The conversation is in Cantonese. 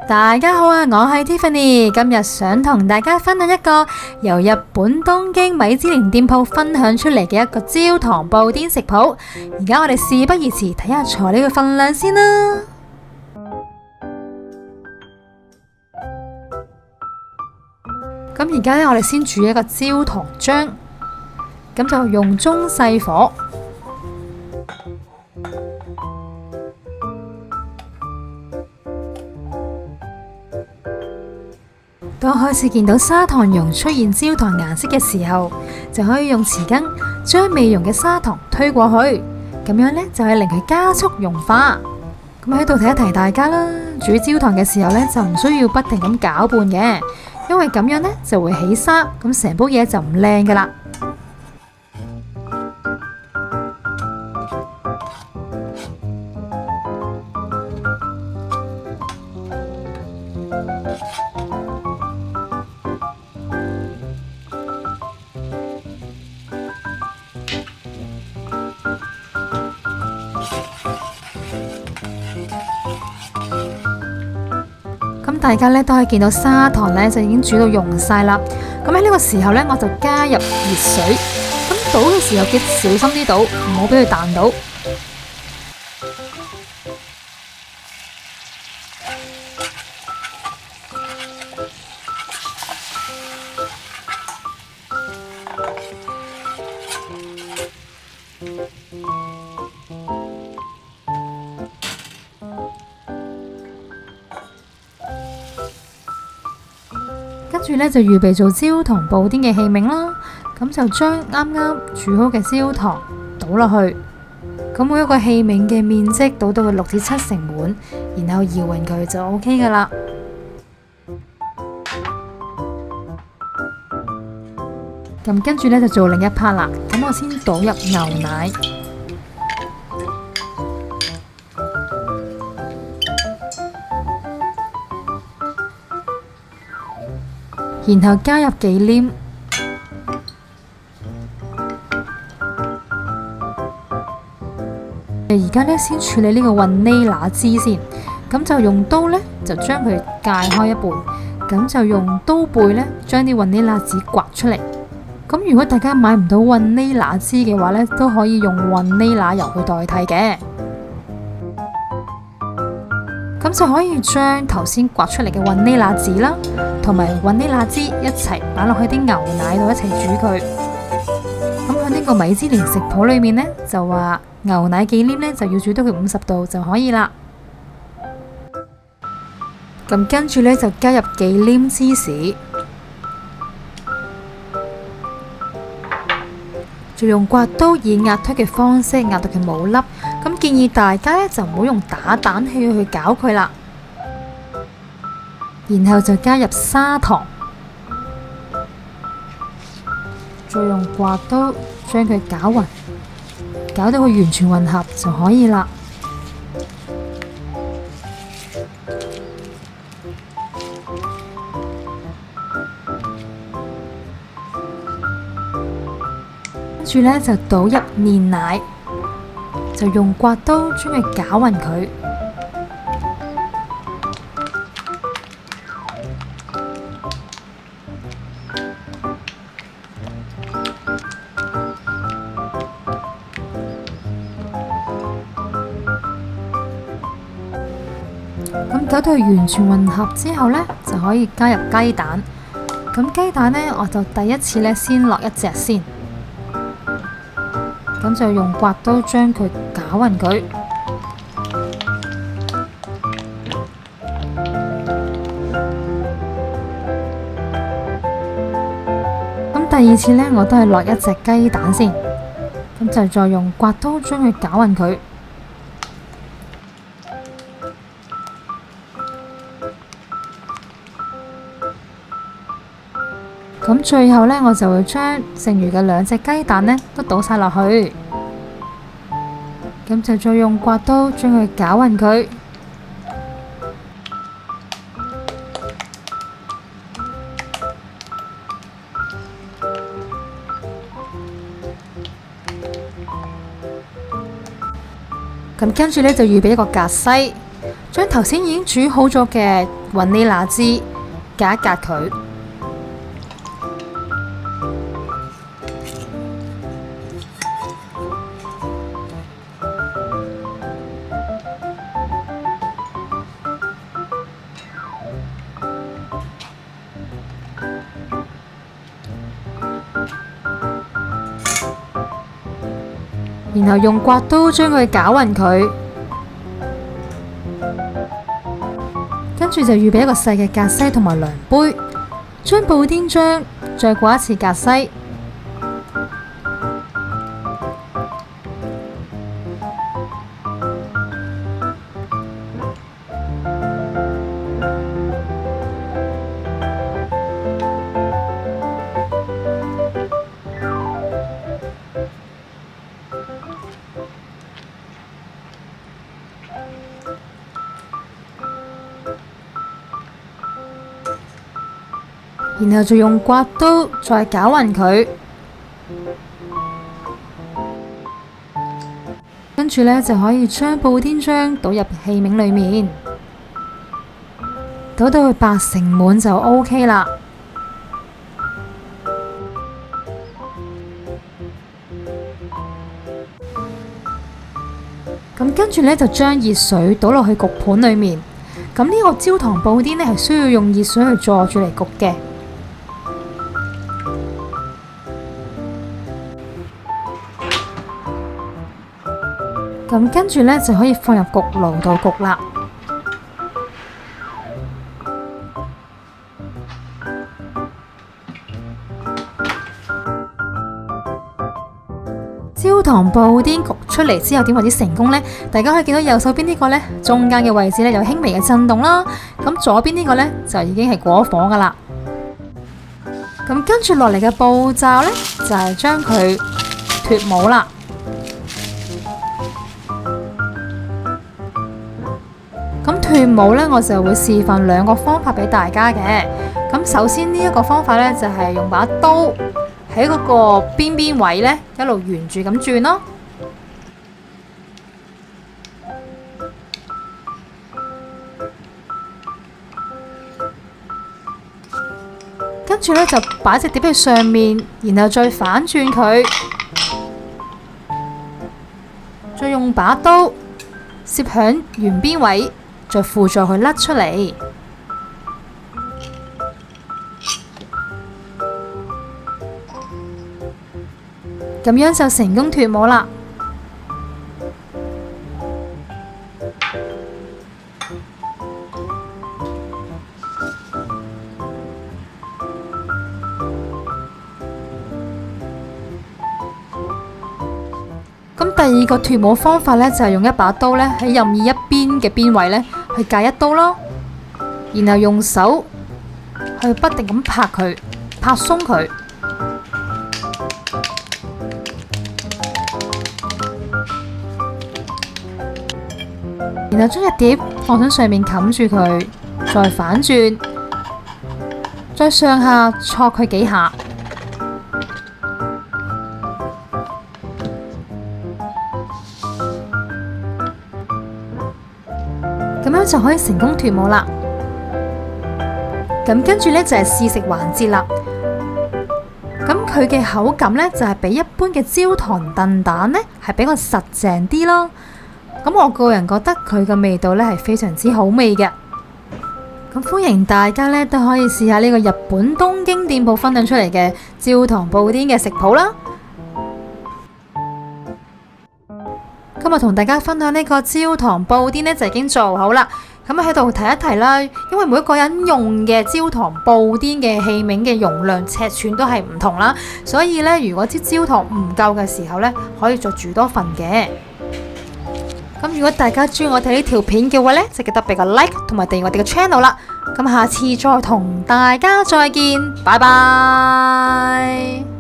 大家好啊，我係 Tiffany，今日想同大家分享一個由日本東京米芝蓮店鋪分享出嚟嘅一個焦糖布甸食譜。而家我哋事不宜遲，睇下材料嘅份量先啦。咁而家呢，我哋先煮一個焦糖漿，咁就用中細火。當開始見到砂糖溶出現焦糖顏色嘅時候，就可以用匙羹將未溶嘅砂糖推過去，咁樣呢，就係令佢加速融化。咁喺度提一提大家啦，煮焦糖嘅時候呢，就唔需要不停咁攪拌嘅，因為咁樣呢就會起沙，咁成煲嘢就唔靚噶啦。咁大家呢都可以見到砂糖呢就已經煮到溶晒啦。咁喺呢個時候呢，我就加入熱水。咁倒嘅時候記得小心啲倒，唔好俾佢彈到。跟住呢，就預備做焦糖布甸嘅器皿啦，咁就將啱啱煮好嘅焦糖倒落去，咁每一個器皿嘅面積倒到佢6至7成滿，然後搖勻佢就 OK 噶啦。咁跟住呢，就做另一 part 啦，咁我先倒入牛奶。然後加入忌廉，而家呢，先處理呢個雲呢拿汁先，咁就用刀呢，就將佢界開一半，咁就用刀背呢，將啲雲呢拿汁刮出嚟。咁如果大家買唔到雲呢拿汁嘅話呢，都可以用雲呢拿油去代替嘅。咁就可以將頭先刮出嚟嘅雲呢拿籽啦，同埋雲呢拿汁一齊擺落去啲牛奶度一齊煮佢。咁喺呢個米芝蓮食譜裏面呢，就話牛奶忌廉呢就要煮到佢50度就可以啦。咁跟住呢，就加入忌廉芝士，就用刮刀以壓推嘅方式壓到佢冇粒。咁建議大家呢，就唔好用打蛋器去攪佢啦。然後就加入砂糖，再用刮刀將佢攪勻，攪到佢完全混合就可以啦。跟住呢，就倒入煉奶，就用刮刀將佢攪勻佢。咁攪到佢完全混合之後呢，就可以加入雞蛋。咁雞蛋呢，我就第一次呢先落1隻先，咁就用刮刀將佢攪勻佢。咁第二次呢，我都係落1隻雞蛋先，咁就再用刮刀將佢攪勻佢。咁最後呢，我就會將剩餘嘅2隻雞蛋呢都倒晒落去，咁就再用刮刀將佢攪勻佢。咁跟住呢，就預備一個格西，將頭先已經煮好咗嘅雲呢拿枝隔一隔佢。然後用刮刀將佢攪勻佢，跟住就預備一個細嘅格西同埋量杯，將布甸漿再過一次格西，然後就用刮刀再攪勻佢，跟住呢，就可以將布甸漿倒入器皿裏面，倒到佢八成滿就 OK 啦。咁跟住呢，就將熱水倒落去焗盤裏面。咁呢個焦糖布甸呢，係需要用熱水去坐住嚟焗嘅。咁跟住呢，就可以放入焗爐度焗啦。焦糖布甸焗出嚟之後點為之成功呢？大家可以見到右手邊呢個呢，中間嘅位置呢，有輕微嘅震動啦。咁左邊呢個呢，就已經係過火噶啦。咁跟住落嚟嘅步驟呢，就係將佢脫模啦。咁脫模呢，我就會示範兩個方法俾大家嘅。咁首先呢一個方法呢，就係用把刀喺嗰個邊邊位呢，一路沿住咁轉咯。跟住呢，就擺隻碟喺上面，然後再反轉佢，再用把刀攝響圓邊位。再輔助佢甩出嚟，咁樣就成功脫模啦。咁第二個脫模方法呢，就係用一把刀呢，喺任意一邊嘅邊位呢，去界一刀咯，然後用手去不停咁拍佢，拍鬆佢，然後將隻碟放喺上面冚住佢，再反轉，再上下挫佢幾下。咁樣就可以成功脫模啦。咁跟住呢，就係試食環節啦。咁佢嘅口感呢，就係比一般嘅焦糖燉蛋呢係比較實淨啲咯。咁我個人覺得佢嘅味道呢係非常之好味嘅。咁歡迎大家呢都可以試下呢個日本東京店鋪分享出嚟嘅焦糖布甸嘅食譜啦。今日同大家分享呢個焦糖布甸呢，就已經做好啦。咁喺度提一提啦，因為每一個人用嘅焦糖布甸嘅器皿嘅容量尺寸都係唔同啦，所以呢，如果啲焦糖唔夠嘅時候呢，可以再煮多份嘅。咁如果大家中意我哋呢條片嘅話呢，就記得俾個 like 同埋訂閱我哋嘅 channel 啦。咁下次再同大家再見，拜拜。